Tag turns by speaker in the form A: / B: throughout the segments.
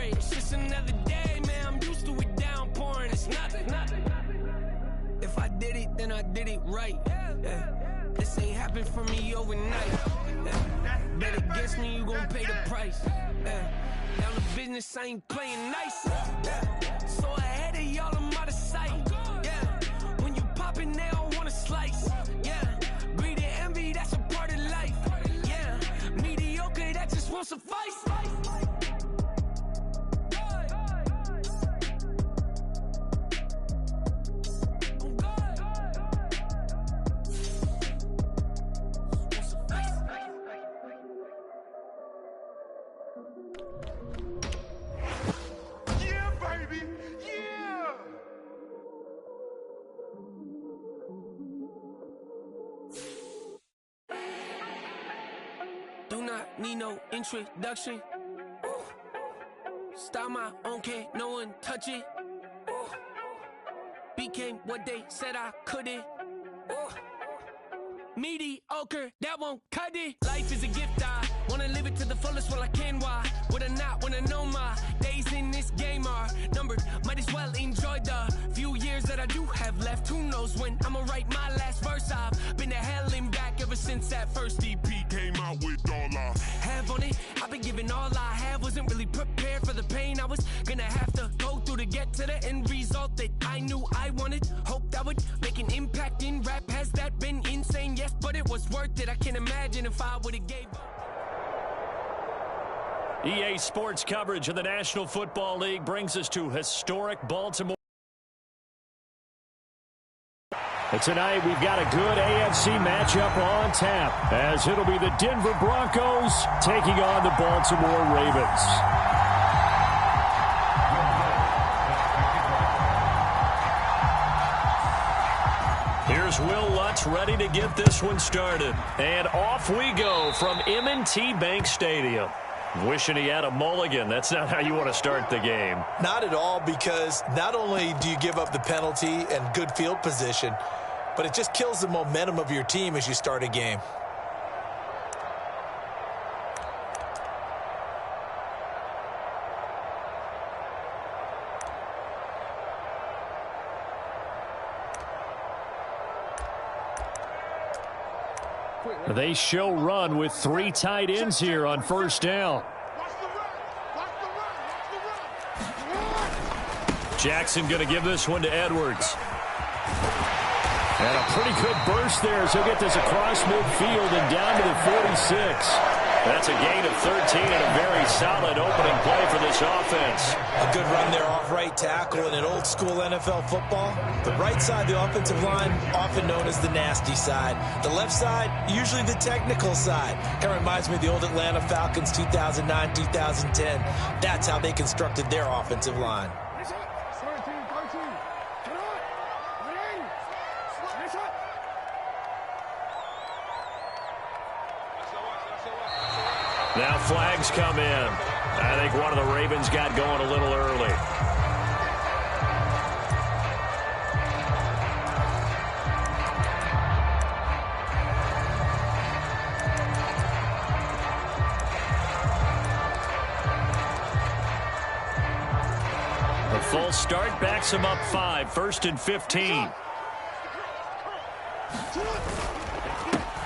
A: it. It's just another day, man. I'm used to it downpouring. It's nothing. If I did it, then I did it right. This ain't happened for me overnight. Bet against me, you gon' pay the price. Down the business, I ain't playing nice. So ahead of y'all, I'm out of sight. When you poppin', they don't wanna slice. Greed and envy, that's a part of life. Mediocre, that just won't suffice. Do not need no introduction. Style my own, can't no one touch it. Became what they said I couldn't. Mediocre, that won't cut it. Life is a gift, I wanna live it to the fullest while I can. Why would I not wanna know my days in this game are numbered? Might as well enjoy the few years that I do have left. Who knows when I'ma write my last verse? I've been to hell and back ever since that first EP came out with all I have on it. I've been giving all I have, wasn't really prepared for the pain I was gonna have to go through to get to the end result that I knew I wanted. Hoped I would make an impact in rap. Has that been insane? Yes, but it was worth it. I can't imagine if I would've gave up.
B: EA Sports coverage of the National Football League brings us to historic Baltimore. And tonight we've got a good AFC matchup on tap, as it'll be the Denver Broncos taking on the Baltimore Ravens. Here's Will Lutz ready to get this one started. And off we go from M&T Bank Stadium. Wishing he had a mulligan. That's not how you want to start the game.
C: Not at all, because not only do you give up the penalty and good field position, but it just kills the momentum of your team as you start a game.
B: They show run with 3 tight ends here on first down. Jackson going to give this one to Edwards. And a pretty good burst there as he'll get this across midfield and down to the 46. That's a gain of 13 and a very solid opening play for this offense.
C: A good run there off right tackle in an old-school NFL football. The right side, the offensive line, often known as the nasty side. The left side, usually the technical side. Kind of reminds me of the old Atlanta Falcons 2009, 2010. That's how they constructed their offensive line.
B: Now flags come in. I think one of the Ravens got going a little early. The full start backs him up 5, 1st and 15.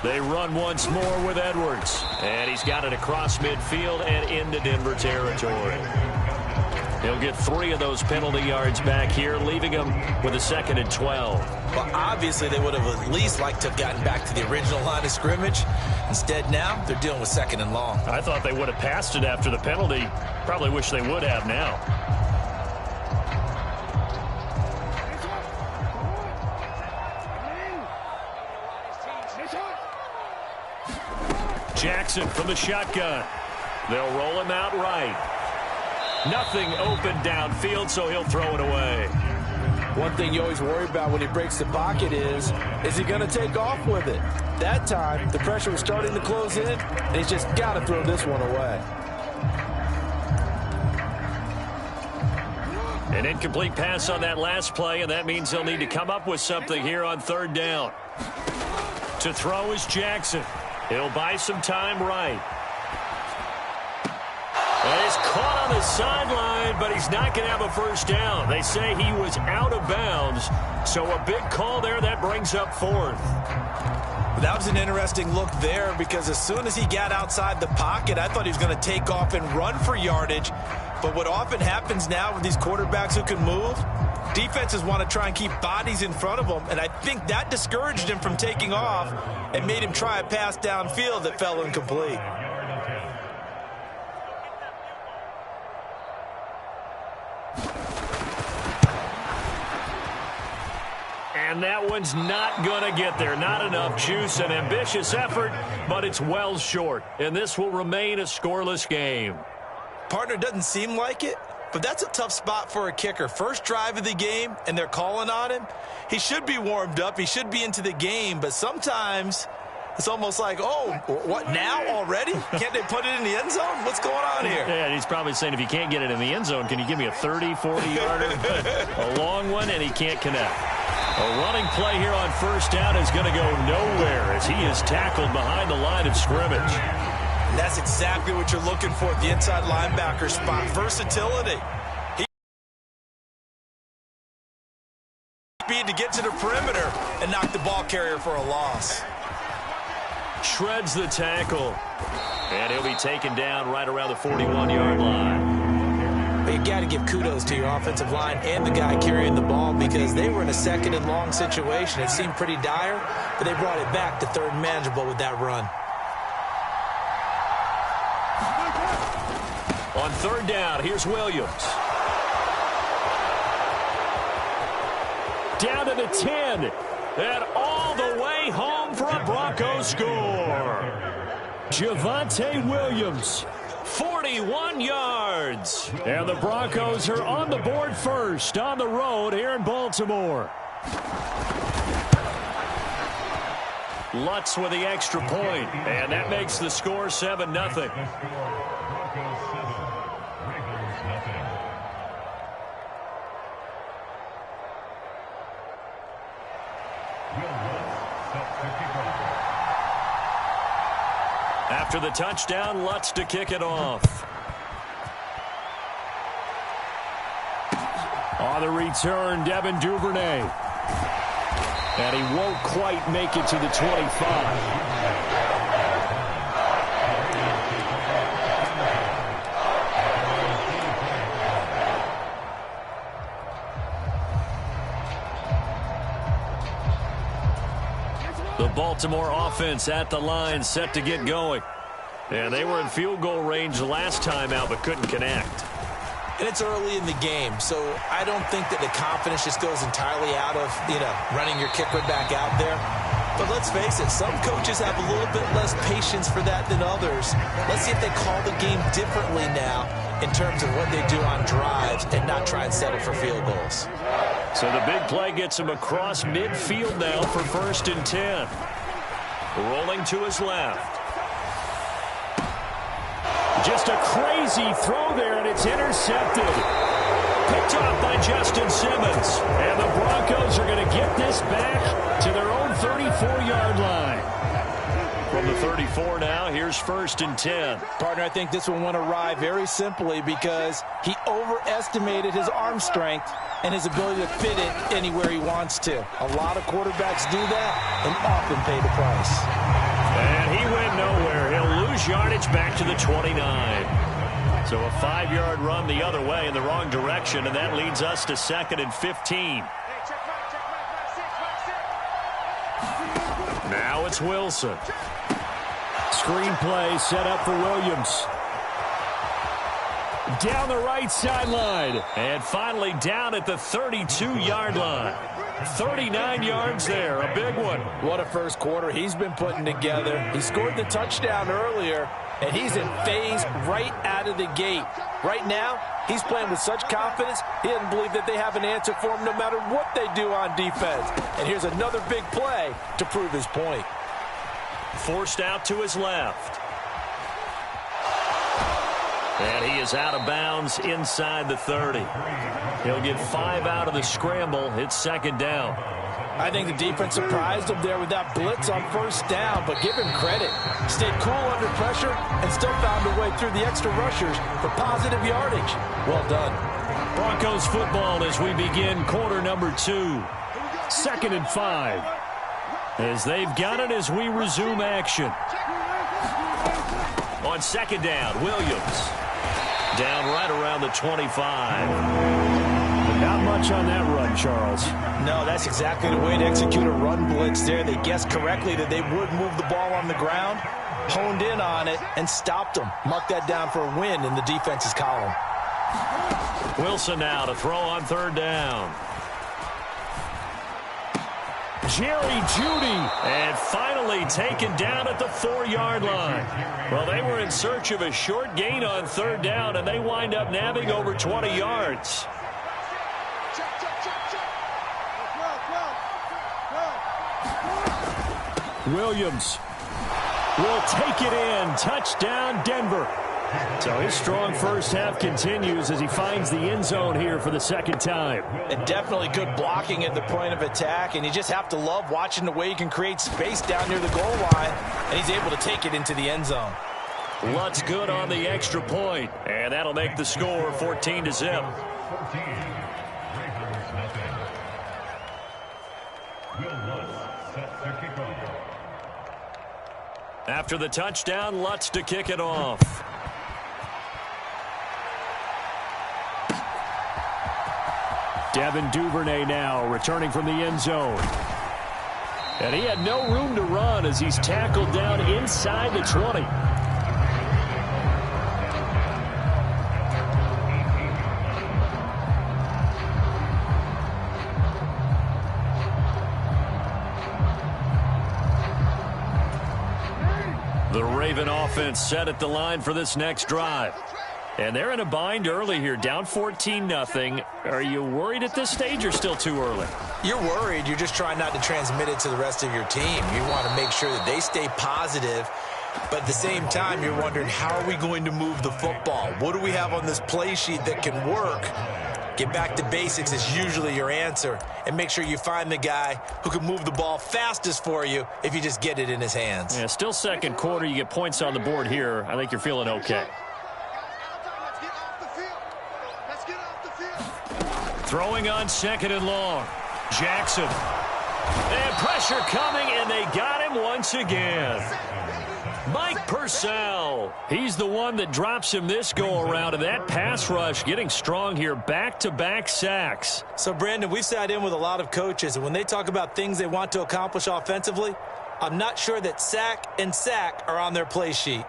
B: They run once more with Edwards. And he's got it across midfield and into Denver territory. He'll get 3 of those penalty yards back here, leaving him with a 2nd and 12.
C: Well, obviously they would have at least liked to have gotten back to the original line of scrimmage. Instead, now they're dealing with 2nd and long.
B: I thought they would have passed it after the penalty. Probably wish they would have now. Jackson from the shotgun. They'll roll him out right. Nothing open downfield, so he'll throw it away.
D: One thing you always worry about when he breaks the pocket is he going to take off with it? That time, the pressure was starting to close in, and he's just got to throw this one away.
B: An incomplete pass on that last play, and that means they'll need to come up with something here on 3rd down. To throw is Jackson. He'll buy some time right. And He's caught on the sideline, but he's not going to have a first down. They say he was out of bounds, so a big call there. That brings up fourth.
C: That was an interesting look there because as soon as he got outside the pocket, I thought he was going to take off and run for yardage. But what often happens now with these quarterbacks who can move, defenses want to try and keep bodies in front of them, and I think that discouraged him from taking off and made him try a pass downfield that fell incomplete.
B: And that one's not going to get there. Not enough juice. An ambitious effort, but it's well short. And this will remain a scoreless game.
C: Partner, doesn't seem like it, but that's a tough spot for a kicker. First drive of the game, and they're calling on him. He should be warmed up. He should be into the game, but sometimes it's almost like, oh, what, now already? Can't they put it in the end zone? What's going on here?
B: Yeah, he's probably saying, if you can't get it in the end zone, can you give me a 30, 40-yarder? A long one, and he can't connect. A running play here on first down is going to go nowhere as he is tackled behind the line of scrimmage.
C: And that's exactly what you're looking for at the inside linebacker spot. Versatility. Speed to get to the perimeter and knock the ball carrier for a loss.
B: Shreds the tackle. And he'll be taken down right around the 41-yard line.
C: But you got to give kudos to your offensive line and the guy carrying the ball because they were in a second and long situation. It seemed pretty dire, but they brought it back to third and manageable with that run.
B: On third down, here's Williams. Down to the 10. And all the way home for a Broncos score. Javonte Williams, 41 yards. And the Broncos are on the board first on the road here in Baltimore. Lutz with the extra point, and that makes the score 7-0. After the touchdown, Lutz to kick it off. On the return, Devin Duvernay. And he won't quite make it to the 25. The Baltimore offense at the line, set to get going. And they were in field goal range last time out, but couldn't connect.
C: And it's early in the game, so I don't think that the confidence just goes entirely out of, running your kicker back out there. But let's face it, some coaches have a little bit less patience for that than others. Let's see if they call the game differently now in terms of what they do on drives and not try and settle for field goals.
B: So the big play gets him across midfield now for 1st and 10. Rolling to his left. Just a crazy throw there, and it's intercepted. Picked off by Justin Simmons. And the Broncos are going to get this back to their own 34-yard line. From the 34 now, here's 1st and 10.
C: Partner, I think this one went awry very simply because he overestimated his arm strength and his ability to fit it anywhere he wants to. A lot of quarterbacks do that and often pay the price.
B: And he went nowhere. He'll lose yardage back to the 29. So a 5-yard run the other way in the wrong direction, and that leads us to 2nd and 15. Now it's Wilson. Screen play set up for Williams. Down the right sideline. And finally down at the 32-yard line. 39 yards there, a big one.
C: What a first quarter he's been putting together. He scored the touchdown earlier, and he's in phase right out of the gate. Right now, he's playing with such confidence, he doesn't believe that they have an answer for him no matter what they do on defense. And here's another big play to prove his point.
B: Forced out to his left. And he is out of bounds inside the 30. He'll get 5 out of the scramble. It's 2nd down.
D: I think the defense surprised him there with that blitz on first down, but give him credit. Stayed cool under pressure and still found a way through the extra rushers for positive yardage. Well done.
B: Broncos football as we begin quarter number 2. 2nd and 5. As they've got it as we resume action. On 2nd down, Williams. Down right around the 25. Not much on that run, Charles.
C: No, that's exactly the way to execute a run blitz there. They guessed correctly that they would move the ball on the ground, honed in on it, and stopped them. Mark that down for a win in the defense's column.
B: Wilson now to throw on 3rd down. Jerry Jeudy, and finally taken down at the 4-yard line. Well, they were in search of a short gain on 3rd down, and they wind up nabbing over 20 yards. Williams will take it in. Touchdown, Denver. So his strong first half continues as he finds the end zone here for the 2nd time.
C: And definitely good blocking at the point of attack, and you just have to love watching the way he can create space down near the goal line, and he's able to take it into the end zone.
B: Lutz good on the extra point, and that'll make the score 14-0. After the touchdown, Lutz to kick it off. Devin Duvernay now returning from the end zone. And he had no room to run as he's tackled down inside the 20. The Raven offense set at the line for this next drive. And they're in a bind early here, down 14-0. Are you worried at this stage or still too early?
C: You're worried. You're just trying not to transmit it to the rest of your team. You want to make sure that they stay positive, but at the same time, you're wondering, how are we going to move the football? What do we have on this play sheet that can work? Get back to basics is usually your answer, and make sure you find the guy who can move the ball fastest for you if you just get it in his hands.
B: Yeah, still 2nd quarter. You get points on the board here. I think you're feeling okay. Throwing on 2nd and long. Jackson. And pressure coming, and they got him once again. Mike Purcell. He's the one that drops him this go-around, and that pass rush getting strong here. Back-to-back sacks.
C: So, Brandon, we've sat in with a lot of coaches, and when they talk about things they want to accomplish offensively, I'm not sure that sack and sack are on their play sheet.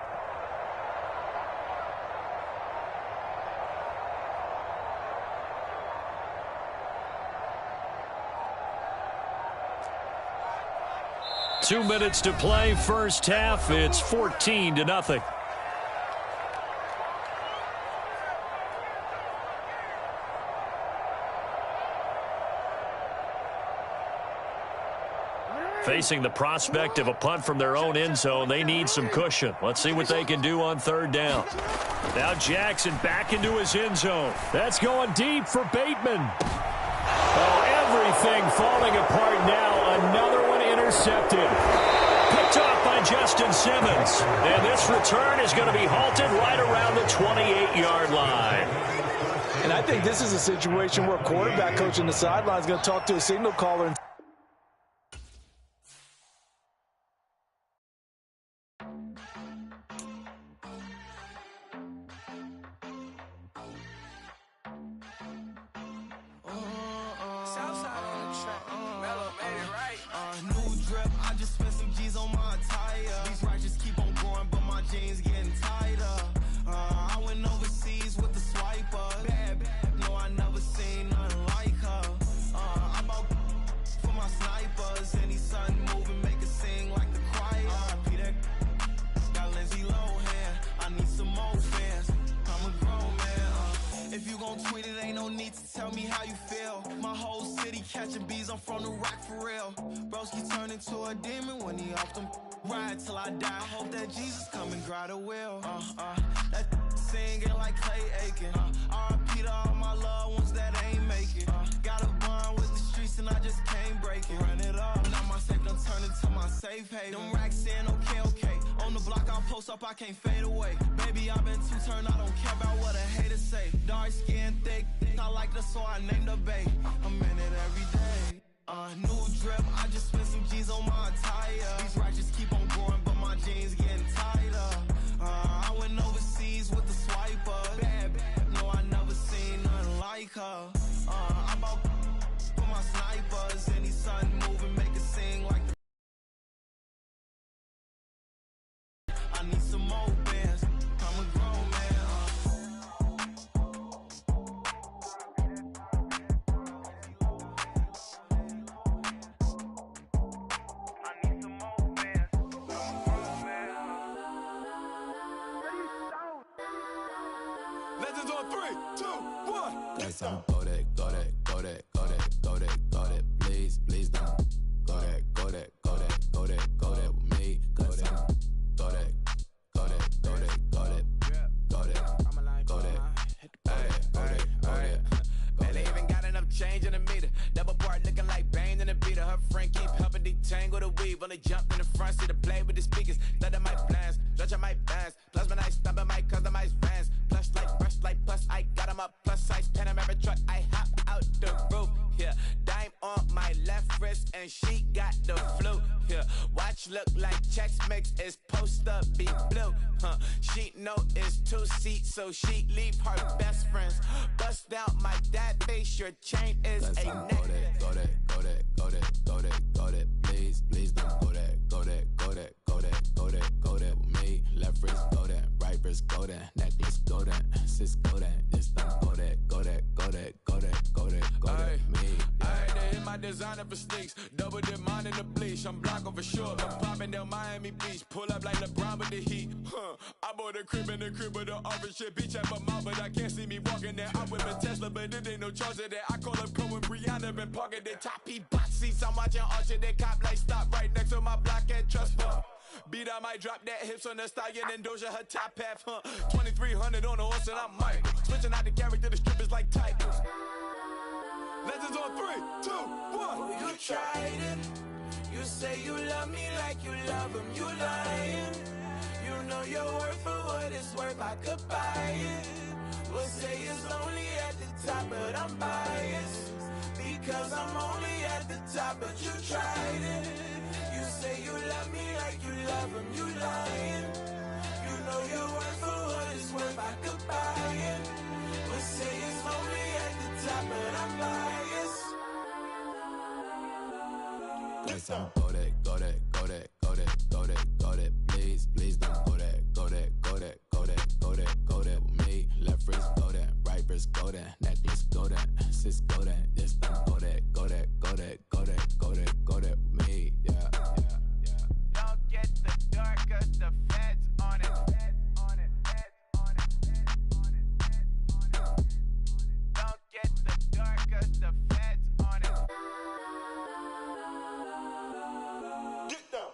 B: Two minutes to play, first half. It's 14-0. Facing the prospect of a punt from their own end zone, they need some cushion. Let's see what they can do on 3rd down. Now Jackson back into his end zone. That's going deep for Bateman. Oh, everything falling apart now. Another one intercepted. Picked off by Justin Simmons. And this return is going to be halted right around the 28-yard line.
D: And I think this is a situation where a quarterback coach on the sideline is going to talk to a signal caller and
A: till I die. Hope that Jesus come and grab the wheel. That singing like Clay Aiken. R.I.P. to all my loved ones that ain't make it. Got a bond with the streets and I just can't break it.
E: pavement. Them racks in, okay. On the block, I'll post up, I can't fade away. Baby, I've been too turned, I don't care about what a hater say. Dark skin, thick, I like the so I named the bay. I'm in it every day. New drip, I just spent some G's on my attire. These racks just keep on growing, but my jeans getting tighter. I went overseas with the swiper. Bad, no, I never seen nothing like her. I'm about for my snipers. Any sun moving, make it sing like the I need some more bands. I'm a grown man. I need some more bands. I'm a grown man.
F: Legends on 3, 2, 1.
G: Got some go that, please don't. Go that with me. Got some go that.
H: Man, they even got enough change in the meter. Double part looking like Bane in the beater. Her friend keep helping detangle the weave. Only jumped in the front seat to play with the speakers. Let them mic blast, stretch my bands. Plus when I stump in my customized vans. Plus like brush like plus I got them up. Plus size Panamera truck. I hop out the roof. Yeah, dime on my left wrist and she got the flu. Yeah, watch look like Chex Mix is post up be blue. She know it's 2 seats, so she leave her best friends. Bust down my dad face, your chain is a neck.
G: Go that, please don't go that with me. Left wrist go that, right wrist go that, necklace go that, sis go that, this don't go that me.
H: I had to hit my designer for sneaks, double dip mine in the bleach. I'm blocking for sure, I'm popping down Miami Beach, pull up like LeBron with the heat. I bought a crib in the crib with the orange shit, beach at my mouth, but I can't see me walking there. I'm with a Tesla, but it ain't no charge of that. I call up Cohen, Brianna, been parking the top P box seats. I'm watching Archer, they cop like stop right next to my block at Trust Fund. Beat, I might drop that hips on the stallion and Doja her top half, 2300 on the horse and I'm Mike. Switching out the character, the strippers like Tigers.
F: Legends on 3, 2, 1.
E: You tried it. You say you love me like you love him. You lying. You know your worth for what it's worth. I could buy it. We'll say it's lonely at the top, but I'm biased because I'm only at the top. But you tried it. You say you love me like you love him. You lying. You know your worth for what it's worth. I could buy it. We'll say it's lonely at the top, but I'm biased.
G: Got some go that, please don't go that with me. Left wrist go that, right wrist go that, necklace go that, sis go that, this don't go that with me. Yeah.
H: Don't get the dark cause the feds on it. Don't get the dark cause the feds on it.
F: Get down.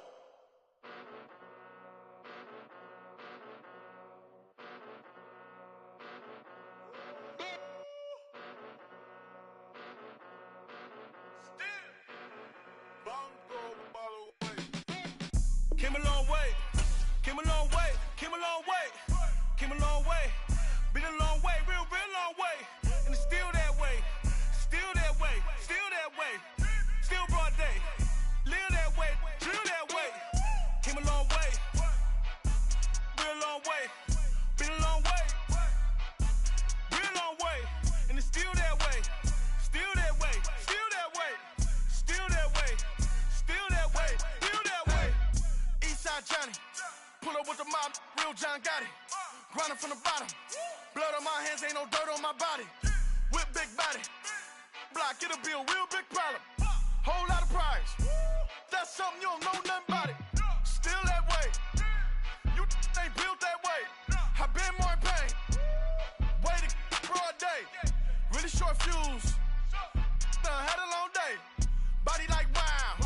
E: Came a long way, came a long way, came a long way, came a long way, been a long way, real long way, and it's still that way, still that way, still that way, still broad day, live that way, drill that way, came a long way, real long way, been a long way, real long way, and it's still that way, still that way, still that way, still that way, still that way, still that way. Eastside Johnny, pull up with the mob, real John Gotti. Grinding from the bottom, blood on my hands, ain't no dirt on my body. Whip big body, block, it'll be a real big problem. Whole lot of prize, that's something you don't know nothing about it. Still that way, you ain't built that way. I been more in pain, way to broad day. Really short fuse, had a long day. Body like wow,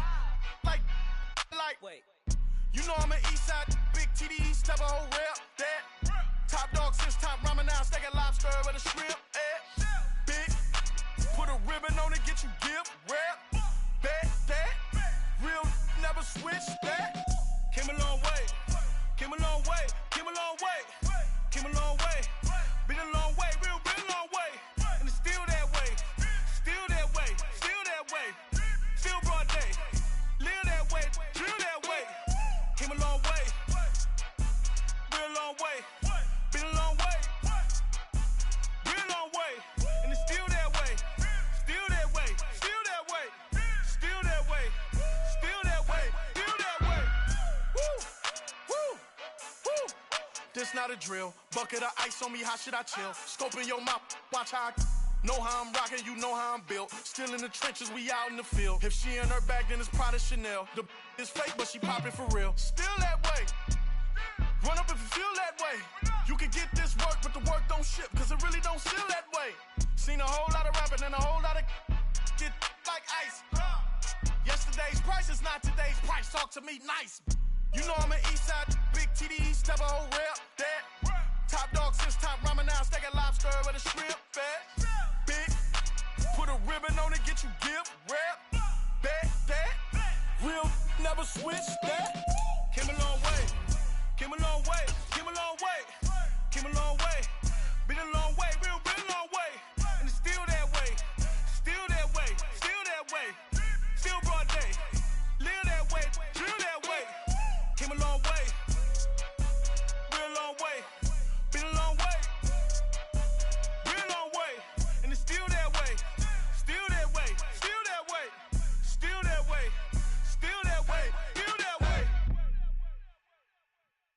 E: like. Wait. You know I'm an east side, big TDE, step a whole rep, that. Top dog since top ramen now, steak and lobster with a shrimp, big, put a ribbon on it, get you gift, rap, bet, that. Real never switch that.
F: it's not a drill. Bucket of ice on me, how should I chill? Scope in your mouth, watch how I know how I'm rocking, you know how I'm built. Still in the trenches, we out in the field. If she in her bag, then it's Prada Chanel. The is fake, but she poppin' for real. Still that way. Run up if you feel that way. You can get this work, but the work don't ship, cause it really don't feel that way. Seen a whole lot of rapping and a whole lot of get like ice. Yesterday's price is not today's price. Talk to me nice. You know I'm an east side, big TDE, step a whole rep, that. Top dog since top ramen now, steak a lobster with a shrimp, fat. Big, put a ribbon on it, get you gift, rep, bet, that. Real, never switch, that. Came a long way, came a long way, came a long way, came a long way. Been a long way, real long way. And it's still that way, still that way, still that way. Still broad day, live that way, drill that way. Came a long way, real long way. Been a long way, real long way. And it's still that way, still that way, still that way, still that way, still that way, still that way.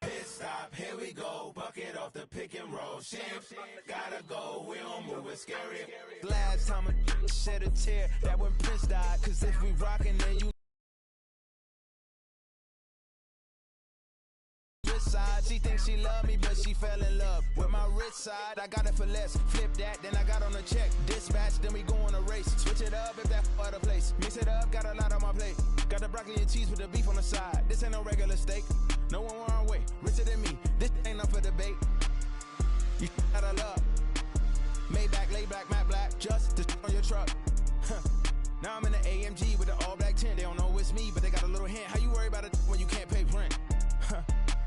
G: Pit stop, here we go. Bucket off the pick and roll. Shit, gotta go. We don't move it scary.
I: Last time a shed a tear, that when Prince died. Cause if we rockin', then you side. She thinks she love me, but she fell in love with my rich side. I got it for less. Flip that, then I got on a check. Dispatch, then we go on a race. Switch it up if that other place. Mix it up, got a lot on my plate. Got the broccoli and cheese with the beef on the side. This ain't no regular steak. No one wrong way. Richer than me. This ain't up for debate. You out of luck. Maybach, lay back, matte black. Just the on your truck. Now I'm in the AMG with the all black tint. They don't know it's me, but they got a little hint. How you worry about it when you can't pay rent?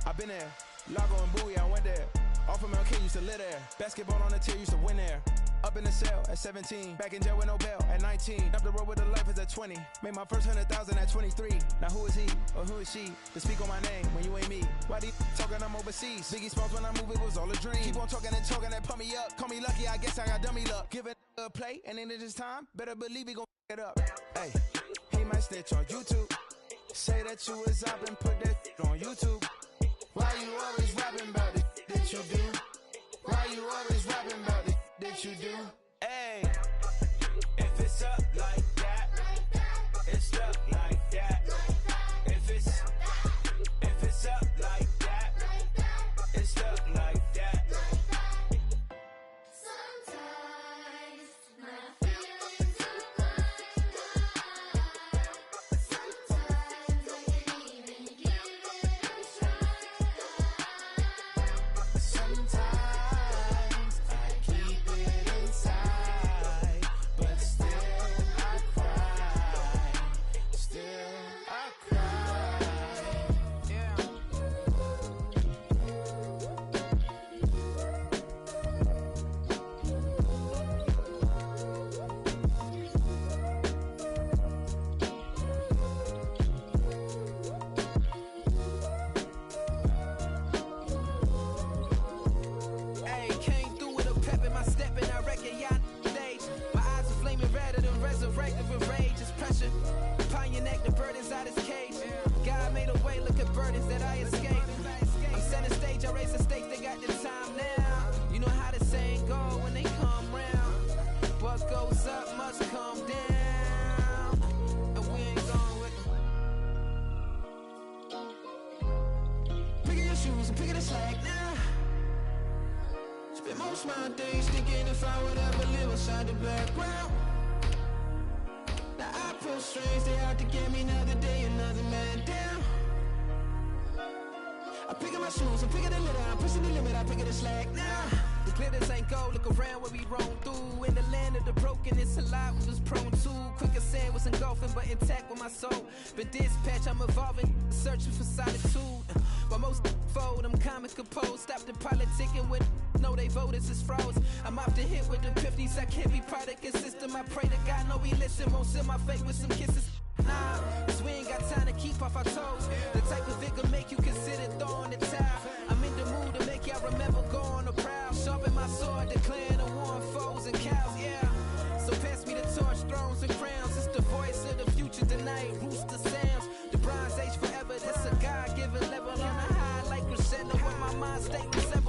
I: I've been there. Lago and Bowie, I went there. Off of MLK, used to live there. Basketball on the tier, used to win there. Up in the cell at 17. Back in jail with no bail at 19. Up the road with a life is at 20. Made my first 100,000 at 23. Now who is he or who is she to speak on my name when you ain't me? Why these talking I'm overseas? Biggie Smalls when I move, it was all a dream. Keep on talking and pump me up. Call me lucky, I guess I got dummy luck. Give it a play, and then this time, better believe he gon' it up. Hey, he might snitch on YouTube. Say that you was up and put that on YouTube. Why you always rapping about it that you do? Why you always rapping about it that you do? Hey,
G: If it's up like that, it's up like that. If it's up like that, it's up like that.
J: Sometimes my feelings are blind. Sometimes I can't even give it a try.
G: Sometimes I keep it inside, but still I cry. Still I cry.
I: yeah. Hey, came through with a pep in my step and I reckon y'all stage. My eyes are flaming redder than resurrected with rage. It's pressure. Upon your neck, the burdens out his cage. God made a way, look at burdens that I escaped. I'm center stage, I raise the stakes, they got the time now. You know how the saying go when they come round. What goes up must come down. And we ain't going with them. Picking your shoes and picking the slack now. Spend most of my days thinking if I would ever live outside the background. Now I feel strange, they out to get me another day, another man down. I'm picking my shoes, I'm picking the litter, I'm pushing the limit, I'm picking the slack now. The glitters ain't gold, look around where we roam through. In the land of the broken, it's a lot we was prone to. Quicker sand was engulfing, but intact with my soul. Been dispatched, I'm evolving, searching for solitude. While most fold, I'm comic composed. Stop the politicking with know they voters is froze. I'm off the hit with the 50s, I can't be product and system. I pray to God, no we listen, won't seal my fate with some kisses. Nah, cause we ain't got time to keep off our toes. The type of it can make you consider throwing the towel. I'm in the mood to make y'all remember going to proud. Sharpen my sword, declaring the war on foes and cows, yeah. So pass me the torch, thrones and crowns. It's the voice of the future tonight, rooster sounds. The Bronze Age forever, this a God-given level on a high like crescendo when my mind state was ever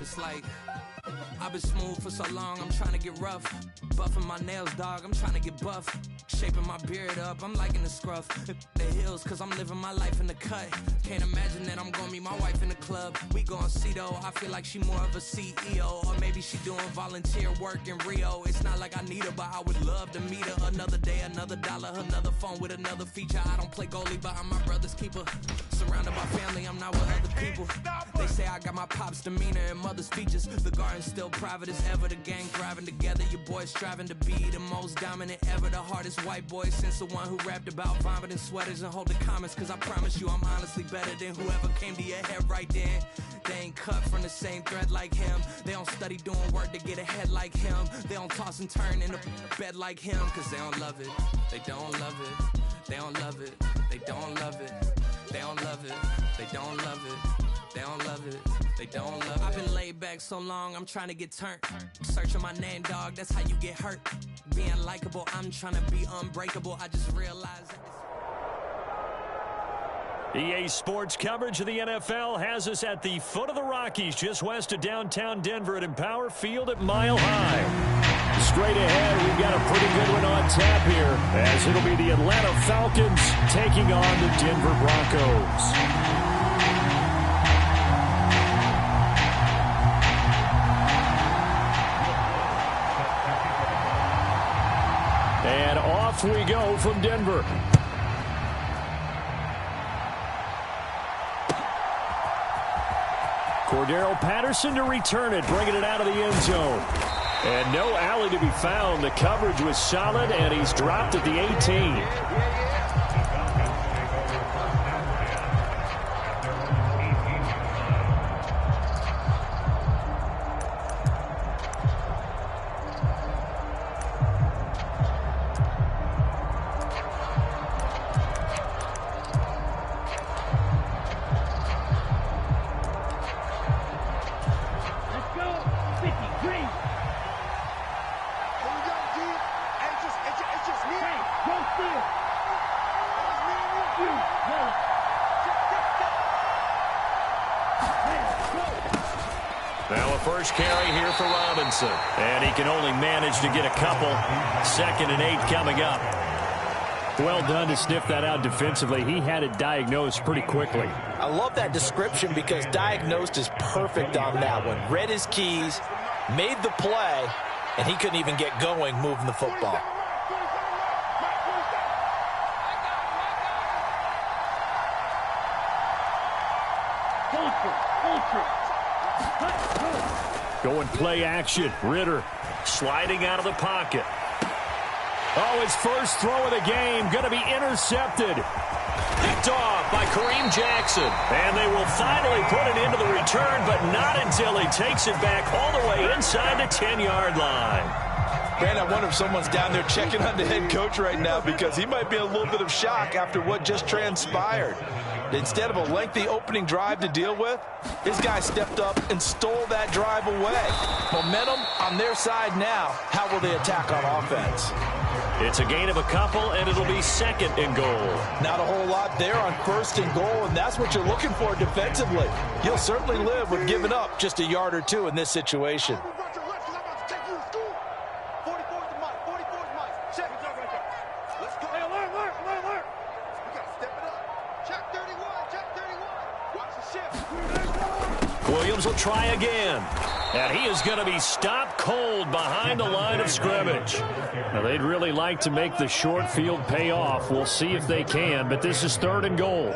A: It's like I've been smooth for so long, I'm trying to get rough. Buffing my nails, dog, I'm trying to get buff. Shaping my beard up, I'm liking the scruff. The hills, cause I'm living my life in the cut. Can't imagine that I'm gonna meet my wife in the club. We gon' see though, I feel like she more of a CEO. Or maybe she doing volunteer work in Rio. It's not like I need her, but I would love to meet her. Another day, another dollar, another phone with another feature. I don't play goalie, but I'm my brother's keeper. Surrounded by family, I'm not with other people. They say I got my pop's demeanor and mother's features. The garden's still private as ever, the gang thriving together. Your boys striving to be the most dominant ever. The hardest white boy since the one who rapped about vomiting sweaters and holding comments. Cause I promise you I'm honestly better than whoever came to your head right then. They ain't cut from the same thread like him. They don't study doing work to get ahead like him. They don't toss and turn in the bed like him. Cause they don't love it, they don't love it. They don't love it, they don't love it. They don't love it, they don't love it. They don't love it, they don't love it. I've been laid back so long, I'm trying to get turned. Searching my name, dog, that's how you get hurt. Being likable, I'm trying to be unbreakable. I just realized that
B: EA Sports coverage of the NFL has us at the foot of the Rockies, just west of downtown Denver at Empower Field at Mile High. Straight ahead, we've got a pretty good one on tap here, as it'll be the Atlanta Falcons taking on the Denver Broncos. And off we go from Denver. Cordero Patterson to return it, bringing it out of the end zone. And no alley to be found. The coverage was solid, and he's dropped at the 18. Now a first carry here for Robinson. And he can only manage to get a couple. 2nd and 8 coming up. Well done to sniff that out defensively. He had it diagnosed pretty quickly.
D: I love that description because diagnosed is perfect on that one. Read his keys, made the play, and he couldn't even get going moving the football.
B: Going play action. Ritter sliding out of the pocket. Oh, his first throw of the game going to be intercepted. Picked off by Kareem Jackson. And they will finally put it into the return, but not until he takes it back all the way inside the 10-yard line.
C: Man, I wonder if someone's down there checking on the head coach right now because he might be in a little bit of shock after what just transpired. Instead of a lengthy opening drive to deal with, his guy stepped up and stole that drive away. Momentum on their side now. How will they attack on offense?
B: It's a gain of a couple, and it'll be 2nd and goal.
C: Not a whole lot there on 1st and goal, and that's what you're looking for defensively. You'll certainly live with giving up just a yard or two in this situation.
B: Williams will try again. And he is going to be stopped cold behind the line of scrimmage. Now, they'd really like to make the short field pay off. We'll see if they can, but this is 3rd and goal.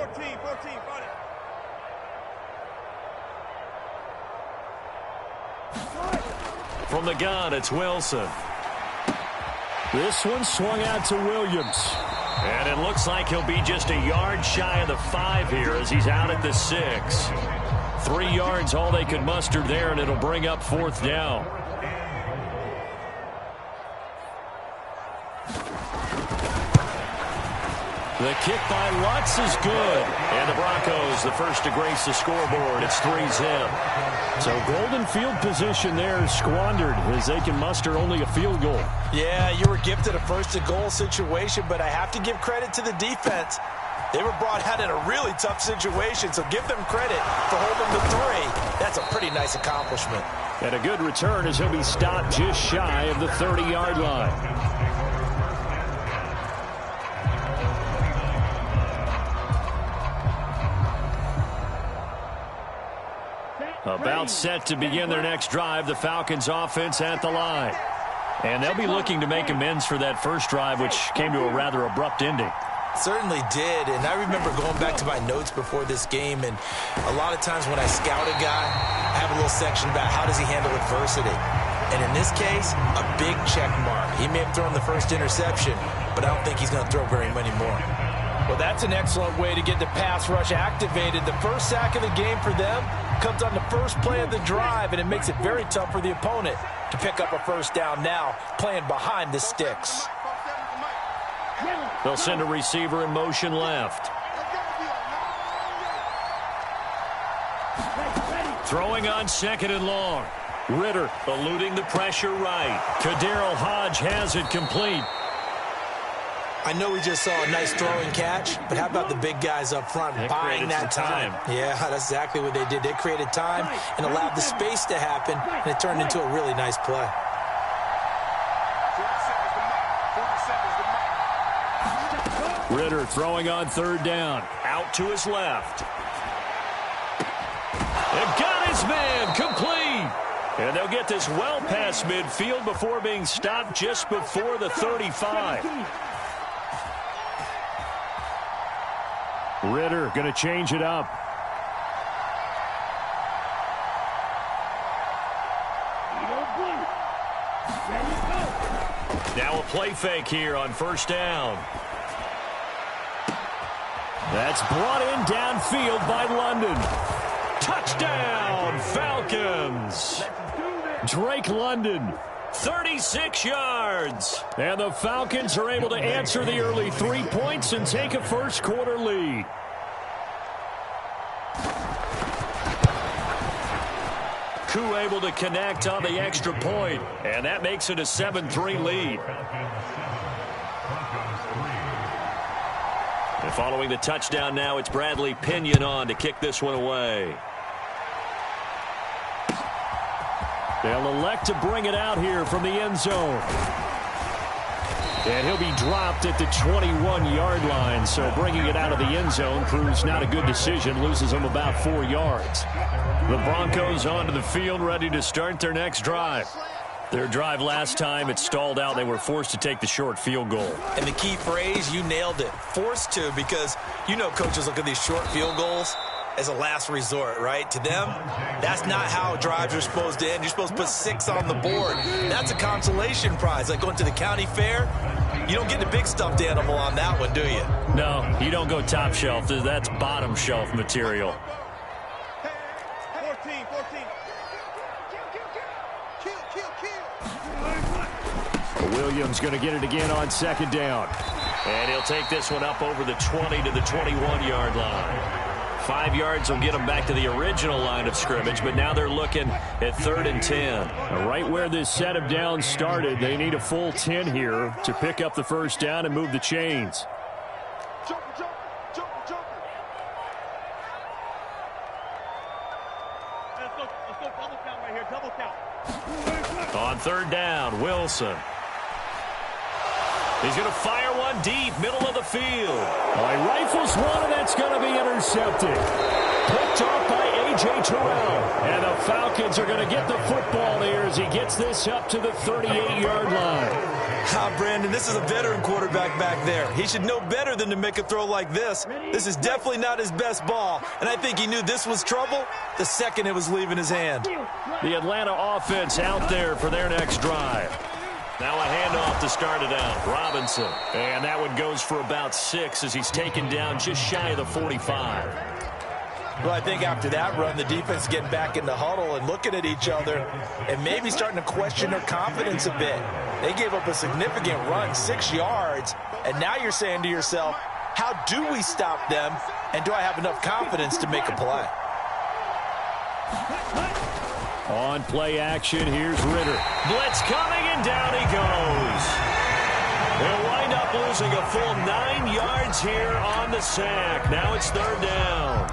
B: From the gun, it's Wilson. This one swung out to Williams. And it looks like he'll be just a yard shy of the 5 here as he's out at the 6. 3 yards, all they could muster there, and it'll bring up 4th down. The kick by Lutz is good. And the Broncos, the first to grace the scoreboard. It's 3-zip. So golden field position there squandered as they can muster only a field goal.
C: Yeah, you were gifted a 1st and goal situation, but I have to give credit to the defense. They were brought out in a really tough situation, so give them credit for holding the 3. That's a pretty nice accomplishment.
B: And a good return as he'll be stopped just shy of the 30-yard line. About set to begin their next drive, the Falcons offense at the line. And they'll be looking to make amends for that first drive, which came to a rather abrupt ending.
C: Certainly did, and I remember going back to my notes before this game, and a lot of times when I scout a guy, I have a little section about how does he handle adversity. And in this case, a big check mark. He may have thrown the first interception, but I don't think he's going to throw very many more.
D: Well, that's an excellent way to get the pass rush activated. The first sack of the game for them comes on the first play of the drive, and it makes it very tough for the opponent to pick up a first down now, playing behind the sticks.
B: They'll send a receiver in motion left. Throwing on 2nd and long. Ritter eluding the pressure right. Kadarius Hodge has it complete.
C: I know we just saw a nice throwing catch, but how about the big guys up front buying that time? Yeah, that's exactly what they did. They created time and allowed the space to happen, and it turned into a really nice play.
B: Ritter throwing on 3rd down. Out to his left. And got his man complete. And they'll get this well past midfield before being stopped just before the 35. Ritter going to change it up. Now a play fake here on 1st down. That's brought in downfield by London. Touchdown, Falcons. Drake London, 36 yards. And the Falcons are able to answer the early 3 points and take a first-quarter lead. Koo able to connect on the extra point, and that makes it a 7-3 lead. And following the touchdown now, it's Bradley Pinion on to kick this one away. They'll elect to bring it out here from the end zone. And he'll be dropped at the 21-yard line, so bringing it out of the end zone proves not a good decision, loses him about 4 yards. The Broncos onto the field, ready to start their next drive. Their drive last time, it stalled out. They were forced to take the short field goal.
C: And the key phrase, you nailed it, forced to, because you know coaches look at these short field goals as a last resort, right? To them, that's not how drives are supposed to end. You're supposed to put 6 on the board. That's a consolation prize, like going to the county fair. You don't get the big stuffed animal on that one, do you?
B: No, you don't go top shelf. That's bottom shelf material.
E: 14.
B: Williams going to get it again on 2nd down. And he'll take this one up over the 20 to the 21-yard line. 5 yards will get them back to the original line of scrimmage, but now they're looking at 3rd and 10. Right where this set of downs started, they need a full 10 here to pick up the first down and move the chains.
E: Jump. Let's go double count right here, double count.
B: On 3rd down, Wilson. He's going to fire one deep, middle of the field. He rifles one, and that's going to be intercepted. Picked off by A.J. Terrell. And the Falcons are going to get the football here as he gets this up to the 38-yard line.
C: Brandon, this is a veteran quarterback back there. He should know better than to make a throw like this. This is definitely not his best ball, and I think he knew this was trouble the second it was leaving his hand.
B: The Atlanta offense out there for their next drive. Now a handoff to start it out. Robinson. And that one goes for about 6 as he's taken down just shy of the 45.
D: Well, I think after that run, the defense getting back in the huddle and looking at each other and maybe starting to question their confidence a bit. They gave up a significant run, 6 yards, and now you're saying to yourself, how do we stop them, and do I have enough confidence to make a play?
B: On play action, here's Ritter. Blitz coming, and down he goes. They'll wind wind up losing a full 9 yards here on the sack. Now it's third down.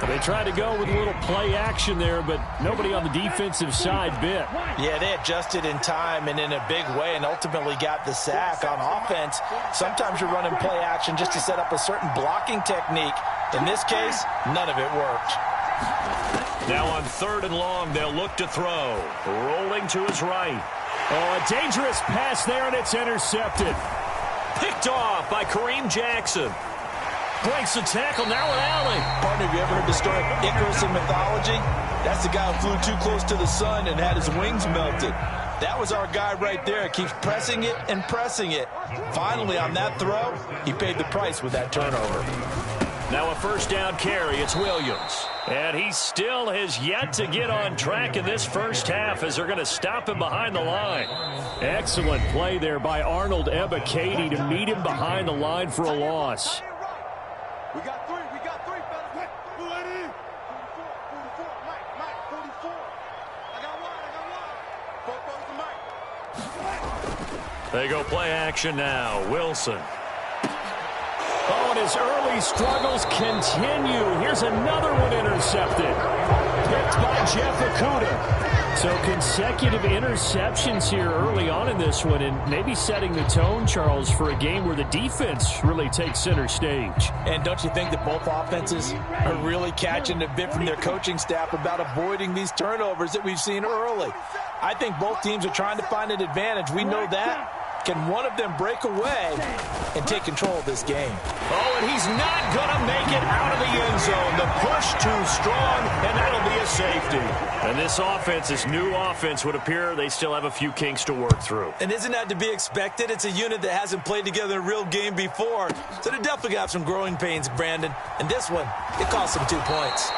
K: They tried to go with a little play action there, but nobody on the defensive side bit.
C: Yeah, they adjusted in time and in a big way and ultimately got the sack. On offense, sometimes you're running play action just to set up a certain blocking technique. In this case, none of it worked.
B: Now on third and long, they'll look to throw. Rolling to his right.
K: Oh, a dangerous pass there, and it's intercepted.
B: Picked off by Kareem Jackson. Breaks the tackle, now an alley.
C: Partner, have you ever heard the story of Icarus in mythology? That's the guy who flew too close to the sun and had his wings melted. That was our guy right there. Keeps pressing it and pressing it. Finally, on that throw, he paid the price with that turnover.
B: Now a first down carry, it's Williams. And he still has yet to get on track in this first half as they're going to stop him behind the line.
K: Excellent play there by Arnold Ebiketie to meet him behind the line for a loss.
F: We got three, fellas. Who it is? 44, Mike, 44. I got one. 4 to Mike.
B: They go play action now. Wilson.
K: Oh, and his early struggles continue. Here's another one intercepted. Picked by Jeff Okudah. So consecutive interceptions here early on in this one, and maybe setting the tone, Charles, for a game where the defense really takes center stage.
C: And don't you think that both offenses are really catching a bit from their coaching staff about avoiding these turnovers that we've seen early? I think both teams are trying to find an advantage. We know that. Can one of them break away and take control of this game?
B: Oh, and he's not going to make it out of the end zone. The push too strong, and that'll be a safety. And this offense, this new offense, would appear they still have a few kinks to work through.
C: And isn't that to be expected? It's a unit that hasn't played together in a real game before. So they definitely got some growing pains, Brandon. And this one, it cost them 2 points.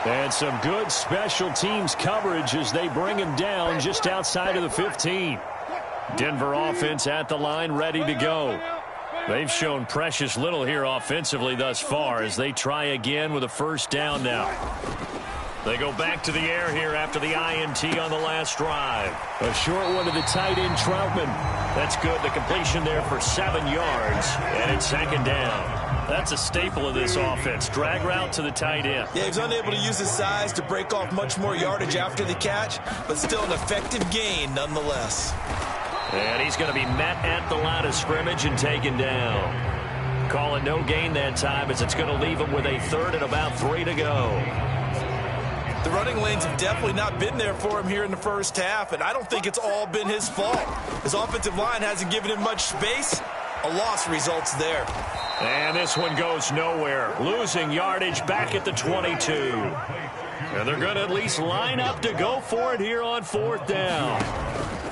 K: And some good special teams coverage as they bring him down just outside of the 15. Denver offense at the line, ready to go. They've shown precious little here offensively thus far as they try again with a first down now. They go back to the air here after the INT on the last drive. A short one to the tight end, Troutman.
B: That's good. The completion there for 7 yards, and it's second down. That's a staple of this offense. Drag route to the tight end.
C: Yeah, he's unable to use his size to break off much more yardage after the catch, but still an effective gain nonetheless.
B: And he's going to be met at the line of scrimmage and taken down. Call it no gain that time as it's going to leave him with a third and about 3 to go.
C: The running lanes have definitely not been there for him here in the first half, and I don't think it's all been his fault. His offensive line hasn't given him much space. A loss results there.
B: And this one goes nowhere. Losing yardage back at the 22. And they're going to at least line up to go for it here on fourth down.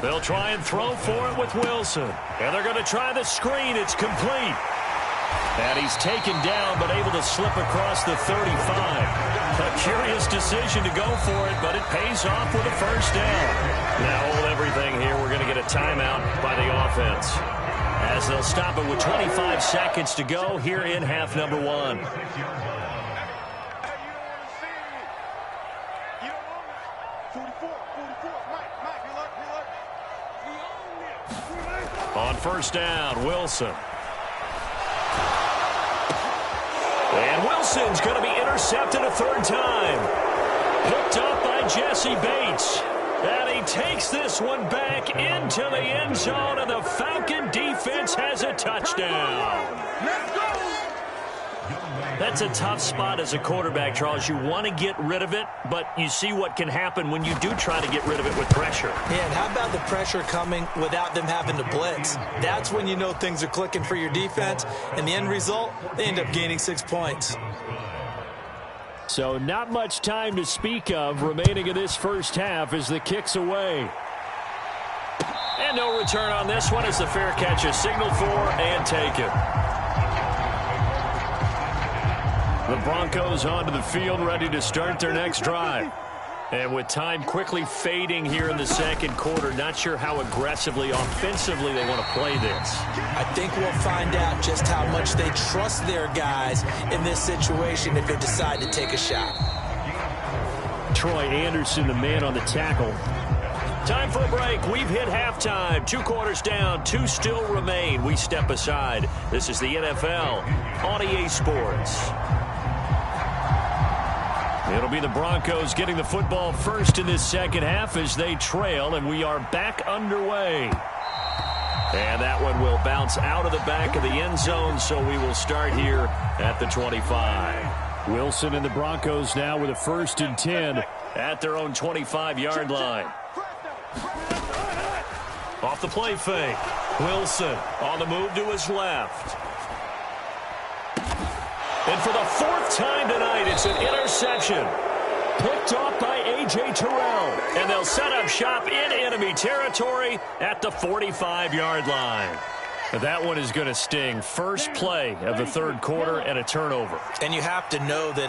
B: They'll try and throw for it with Wilson. And they're going to try the screen. It's complete. And he's taken down but able to slip across the 35. A curious decision to go for it, but it pays off with a first down. Now hold everything here. We're going to get a timeout by the offense, as they'll stop it with 25 seconds to go here in half number 1. On first down, Wilson. And Wilson's going to be intercepted a third time. Picked up by Jesse Bates. And he takes this one back into the end zone, and the Falcon defense has a touchdown. That's a tough spot as a quarterback, Charles. You want to get rid of it, but you see what can happen when you do try to get rid of it with pressure.
C: Yeah, and how about the pressure coming without them having to blitz? That's when you know things are clicking for your defense, and the end result, they end up gaining 6 points.
K: So not much time to speak of remaining in this first half as the kick's away.
B: And no return on this one as the fair catch is signaled for and taken. The Broncos onto the field, ready to start their next drive. And with time quickly fading here in the second quarter, not sure how aggressively, offensively they want to play this.
C: I think we'll find out just how much they trust their guys in this situation if they decide to take a shot.
K: Troy Anderson, the man on the tackle. Time for a break. We've hit halftime. 2 quarters down. 2 still remain. We step aside. This is the NFL on EA Sports. It'll be the Broncos getting the football first in this second half as they trail, and we are back underway. And that one will bounce out of the back of the end zone, so we will start here at the 25. Wilson and the Broncos now with a 1st and 10 at their own 25-yard line. Off the play fake. Wilson on the move to his left. And for the 4th time tonight, it's an interception. Picked off by A.J. Terrell. And they'll set up shop in enemy territory at the 45-yard line. That one is going to sting. First play of the 3rd quarter and a turnover.
C: And you have to know that